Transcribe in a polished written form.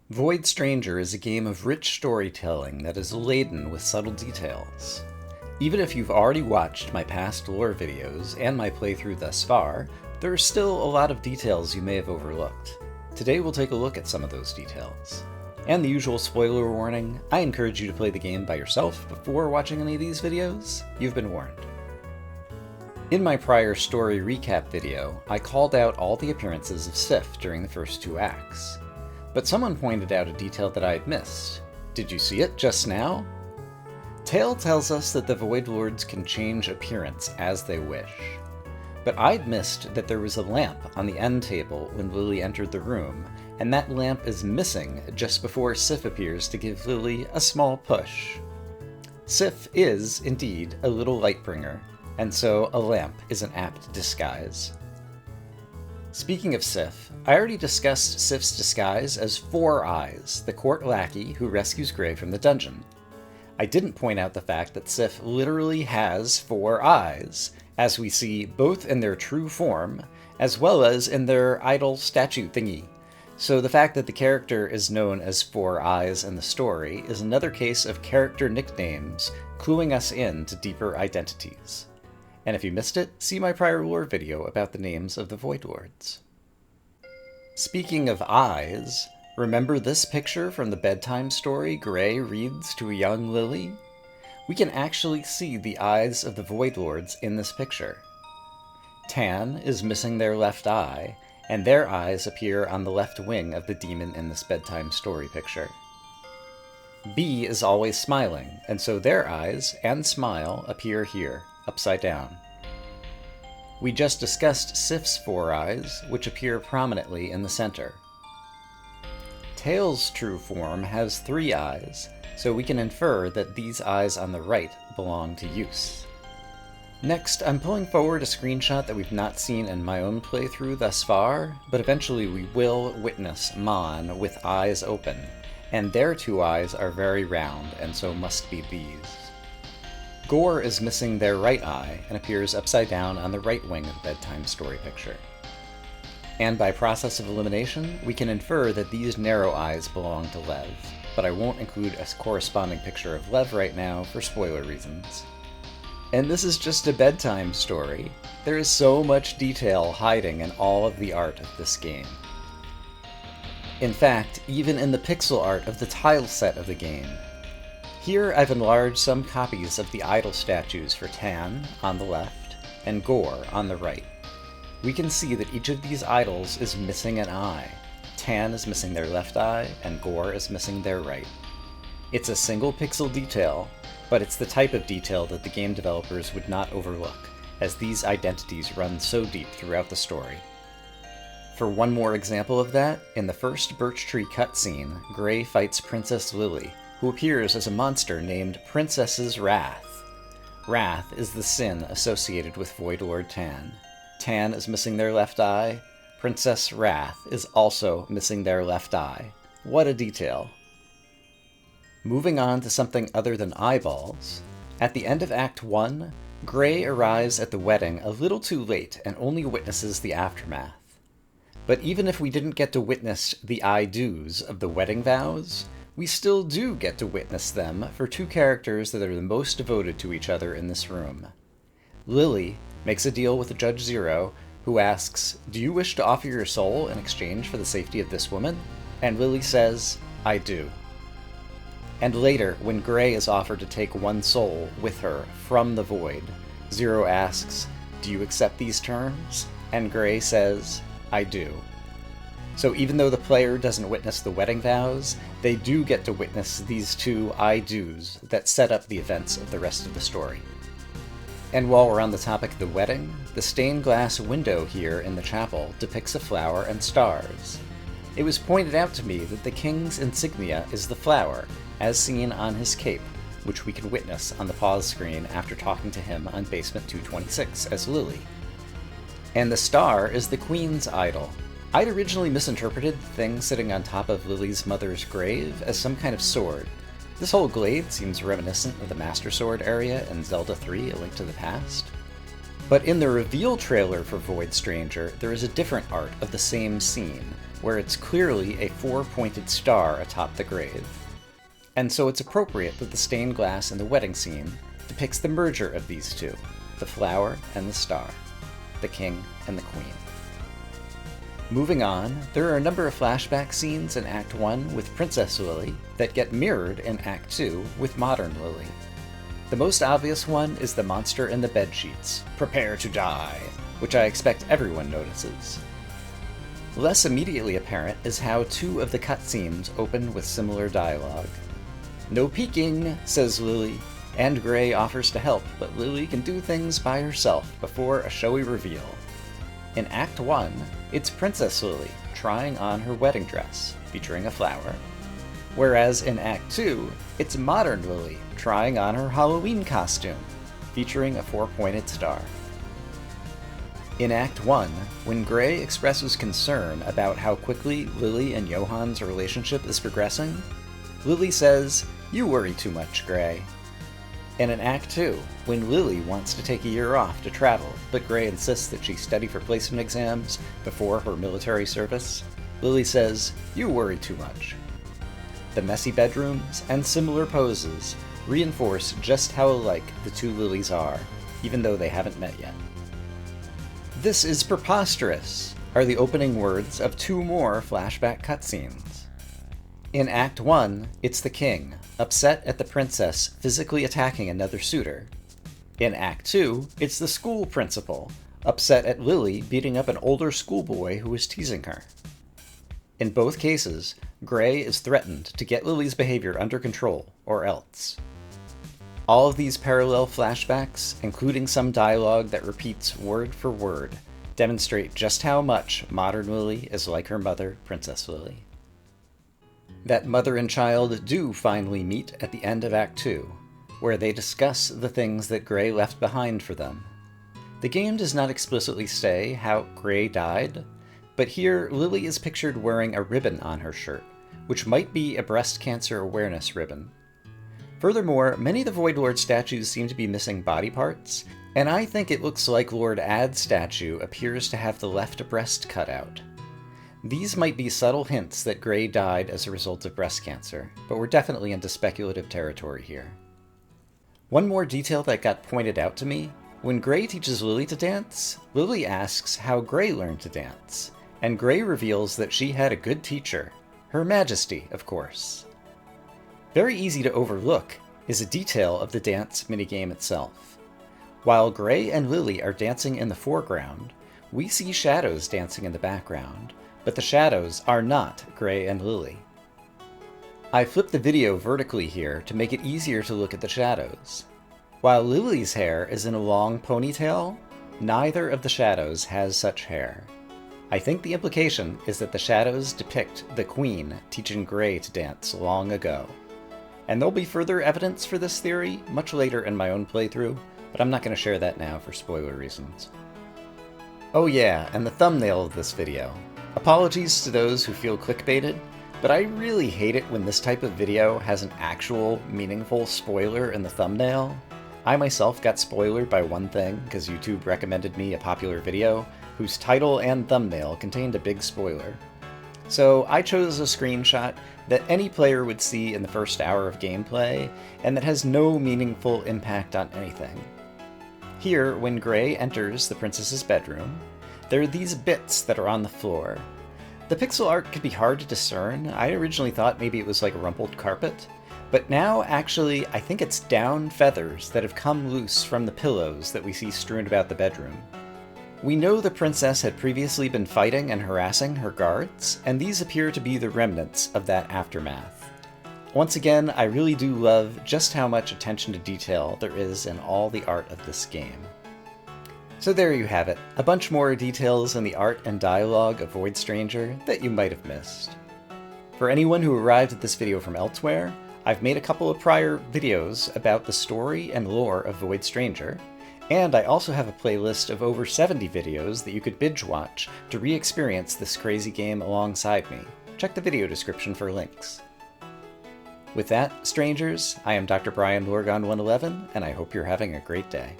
Void Stranger is a game of rich storytelling that is laden with subtle details. Even if you've already watched my past lore videos and my playthrough thus far, there are still a lot of details you may have overlooked. Today we'll take a look at some of those details. And the usual spoiler warning, I encourage you to play the game by yourself before watching any of these videos. You've been warned. In my prior story recap video, I called out all the appearances of Sif during the first two acts. But someone pointed out a detail that I had missed. Did you see it just now? Tale tells us that the Void Lords can change appearance as they wish. But I'd missed that there was a lamp on the end table when Lillie entered the room, and that lamp is missing just before Sif appears to give Lillie a small push. Sif is, indeed, a little Lightbringer, and so a lamp is an apt disguise. Speaking of Sif, I already discussed Sif's disguise as Four Eyes, the court lackey who rescues Gray from the dungeon. I didn't point out the fact that Sif literally has four eyes, as we see both in their true form, as well as in their idol statue thingy. So the fact that the character is known as Four Eyes in the story is another case of character nicknames cluing us in to deeper identities. And if you missed it, see my prior lore video about the names of the Void Lords. Speaking of eyes, remember this picture from the bedtime story Gray reads to a young Lillie? We can actually see the eyes of the Void Lords in this picture. Tan is missing their left eye, and their eyes appear on the left wing of the demon in this bedtime story picture. B is always smiling, and so their eyes and smile appear here, upside down. We just discussed Sif's four eyes, which appear prominently in the center. Tail's true form has three eyes, so we can infer that these eyes on the right belong to Use. Next, I'm pulling forward a screenshot that we've not seen in my own playthrough thus far, but eventually we will witness Mon with eyes open, and their two eyes are very round, and so must be these. Gore is missing their right eye and appears upside down on the right wing of the bedtime story picture. And by process of elimination, we can infer that these narrow eyes belong to Lev, but I won't include a corresponding picture of Lev right now for spoiler reasons. And this is just a bedtime story. There is so much detail hiding in all of the art of this game. In fact, even in the pixel art of the tile set of the game. Here I've enlarged some copies of the idol statues for Tan on the left and Gore on the right. We can see that each of these idols is missing an eye. Tan is missing their left eye and Gore is missing their right. It's a single pixel detail, but it's the type of detail that the game developers would not overlook, as these identities run so deep throughout the story. For one more example of that, in the first Birch Tree cutscene, Gray fights Princess Lillie, who appears as a monster named Princess's Wrath. Wrath is the sin associated with Void Lord Tan. Tan is missing their left eye. Princess Wrath is also missing their left eye. What a detail. Moving on to something other than eyeballs, at the end of Act 1, Gray arrives at the wedding a little too late and only witnesses the aftermath. But even if we didn't get to witness the I-do's of the wedding vows, we still do get to witness them for two characters that are the most devoted to each other in this room. Lillie makes a deal with Judge Zero, who asks, "Do you wish to offer your soul in exchange for the safety of this woman?" And Lillie says, "I do." And later, when Gray is offered to take one soul with her from the Void, Zero asks, "Do you accept these terms?" And Gray says, "I do." So even though the player doesn't witness the wedding vows, they do get to witness these two I-do's that set up the events of the rest of the story. And while we're on the topic of the wedding, the stained glass window here in the chapel depicts a flower and stars. It was pointed out to me that the king's insignia is the flower, as seen on his cape, which we can witness on the pause screen after talking to him on Basement 226 as Lillie. And the star is the queen's idol. I'd originally misinterpreted the thing sitting on top of Lillie's mother's grave as some kind of sword. This whole glade seems reminiscent of the Master Sword area in Zelda 3: A Link to the Past. But in the reveal trailer for Void Stranger, there is a different art of the same scene, where it's clearly a four-pointed star atop the grave. And so it's appropriate that the stained glass in the wedding scene depicts the merger of these two, the flower and the star, the king and the queen. Moving on, there are a number of flashback scenes in Act 1 with Princess Lillie that get mirrored in Act 2 with modern Lillie. The most obvious one is the monster in the bedsheets, "Prepare to die," which I expect everyone notices. Less immediately apparent is how two of the cutscenes open with similar dialogue. "No peeking," says Lillie, and Gray offers to help, but Lillie can do things by herself before a showy reveal. In Act 1, it's Princess Lillie trying on her wedding dress, featuring a flower, whereas in Act 2, it's modern Lillie trying on her Halloween costume, featuring a four-pointed star. In Act 1, when Gray expresses concern about how quickly Lillie and Johann's relationship is progressing, Lillie says, "You worry too much, Gray." And in Act 2, when Lillie wants to take a year off to travel, but Gray insists that she study for placement exams before her military service, Lillie says, "You worry too much." The messy bedrooms and similar poses reinforce just how alike the two Lillies are, even though they haven't met yet. "This is preposterous," are the opening words of two more flashback cutscenes. In Act 1, it's the king, upset at the princess physically attacking another suitor. In Act 2, it's the school principal, upset at Lillie beating up an older schoolboy who was teasing her. In both cases, Gray is threatened to get Lillie's behavior under control, or else. All of these parallel flashbacks, including some dialogue that repeats word for word, demonstrate just how much modern Lillie is like her mother, Princess Lillie. That mother and child do finally meet at the end of Act 2, where they discuss the things that Gray left behind for them. The game does not explicitly say how Gray died, but here Lillie is pictured wearing a ribbon on her shirt, which might be a breast cancer awareness ribbon. Furthermore, many of the Void Lord statues seem to be missing body parts, and I think it looks like Lord Ad's statue appears to have the left breast cut out. These might be subtle hints that Gray died as a result of breast cancer, but we're definitely into speculative territory here. One more detail that got pointed out to me: when Gray teaches Lillie to dance, Lillie asks how Gray learned to dance, and Gray reveals that she had a good teacher. Her Majesty, of course. Very easy to overlook is a detail of the dance minigame itself. While Gray and Lillie are dancing in the foreground, we see shadows dancing in the background, but the shadows are not Gray and Lillie. I flipped the video vertically here to make it easier to look at the shadows. While Lillie's hair is in a long ponytail, neither of the shadows has such hair. I think the implication is that the shadows depict the Queen teaching Gray to dance long ago. And there'll be further evidence for this theory much later in my own playthrough, but I'm not going to share that now for spoiler reasons. Oh yeah, and the thumbnail of this video. Apologies to those who feel clickbaited, but I really hate it when this type of video has an actual, meaningful spoiler in the thumbnail. I myself got spoilered by one thing because YouTube recommended me a popular video whose title and thumbnail contained a big spoiler. So I chose a screenshot that any player would see in the first hour of gameplay, and that has no meaningful impact on anything. Here, when Gray enters the princess's bedroom, there are these bits that are on the floor. The pixel art could be hard to discern. I originally thought maybe it was like a rumpled carpet, but now actually I think it's down feathers that have come loose from the pillows that we see strewn about the bedroom. We know the princess had previously been fighting and harassing her guards, and these appear to be the remnants of that aftermath. Once again, I really do love just how much attention to detail there is in all the art of this game. So there you have it, a bunch more details in the art and dialogue of Void Stranger that you might have missed. For anyone who arrived at this video from elsewhere, I've made a couple of prior videos about the story and lore of Void Stranger, and I also have a playlist of over 70 videos that you could binge watch to re-experience this crazy game alongside me. Check the video description for links. With that, strangers, I am Dr. Brian Lorgon 111, and I hope you're having a great day.